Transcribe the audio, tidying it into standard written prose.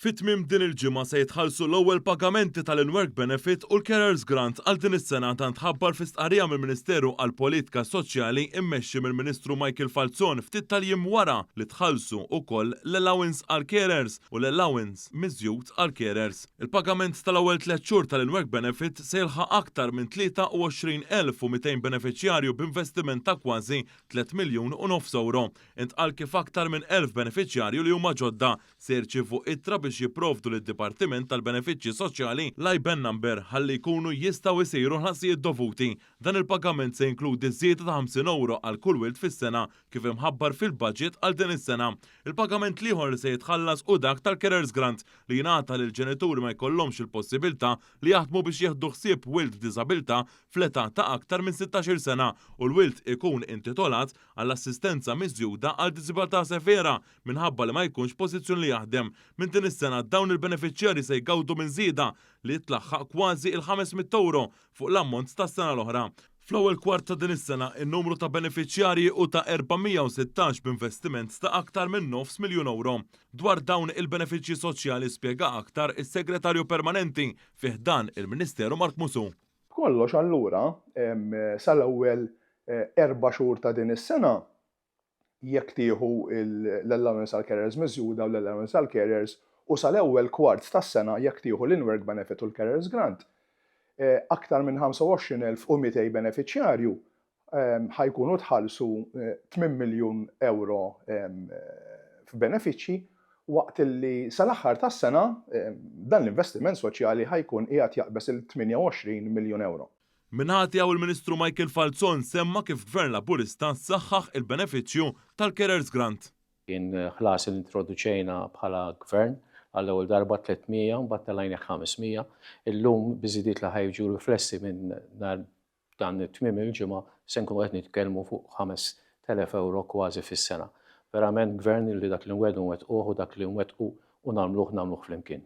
Fit-tmiem din il-ġimgħa se jitħallsu l-ewwel pagamenti tal-In-Work Benefit u l-Carers Grant għal din is-sena tant tħabbar fi stqarrija mill-Ministeru għall-Politika Soċjali immexxi mill-Ministru Michael Falzon ftit tal-jiem wara li tħallsu wkoll l-allowance għall carers u l-allowance miżjud għall carers. Il-pagament tal-ewwel 3 xhur tal-In-Work Benefit se jilħaq aktar minn 23,200 benefiċjarju b'investiment ta' kważi 3 miljun u nofs euro. Intqal kif aktar minn 1000 benefiċjarju li huma ġodda se jirċievu ittra biex jipprovdu lid-Dipartiment tal-Benefiċċji Soċjali l-IBAN number ħalli jkunu jistgħu jsiru ħlasijiet dovuti. Dan il-pagament se jinkludi żieda ta' 50 euro għal kull wild fis-sena kif imħabbar fil-budget għal din is-sena. Il-pagament ieħor li se jitħallas u dak tal-Carers Grant li jingħata lil ġenituri ma jkollhomx il-possibilità li jaħdmu biex jieħdu ħsieb wild b'diżabilità fl-età ta' aktar minn 16 sena u l-wild ikun intitolat għall-assistenza miżjuda għal diżabilità severa minħabba li ma jkunx pożizzjoni li jaħdem. Minn din is-sena dawn il-benefiċjarji se jgawdu minn żieda li tlaħħaq kważi il-500 euro fuq l-ammont tas-sena l-oħra. Fl-ewwel kwart ta' din is-sena in-numru ta' benefiċjarji u ta' 416 b'investiment ta' aktar minn nofs miljun euro. Dwar dawn il-benefiċċji soċjali spjega aktar is-Segretarju Permanenti fih dan il-Ministeru Mark Musu. Kollox allura sal-ewwel 4 xhur ta' din is-sena jekk tieħu l-allowance għall carers miżjuda u l-allowance għall carers u sal-ewwel kwart tas-sena jekk tieħu l-In-Work Benefit u l-Carers Grant, aktar minn 25,200 benefiċjarju ħajkunu tħallsu 8 miljun euro f'benefiċċji waqt li sal-aħħar tas-sena dan l-investiment soċjali ħajkun qiegħed jaqbes il-28 miljun euro. Minħati għaw il-Ministru Michael Falzon semma kif Gvern Laburista saħħaħ il-benefiċċju tal-Carers Grant. Kien ħlas li introduċejna bħala Gvern għall-ewwel darba 300 u mbagħad talajna 500. Illum biżidiet li ħajġu riflessi minn dan it-tmiem il-ġimgħa se nkunu qed nitkellmu fuq 5,000 euro kważi fis-sena. Verament Gvern li dak li nwedu nwettquh u dak li nwettqu u nagħmluh flimkien.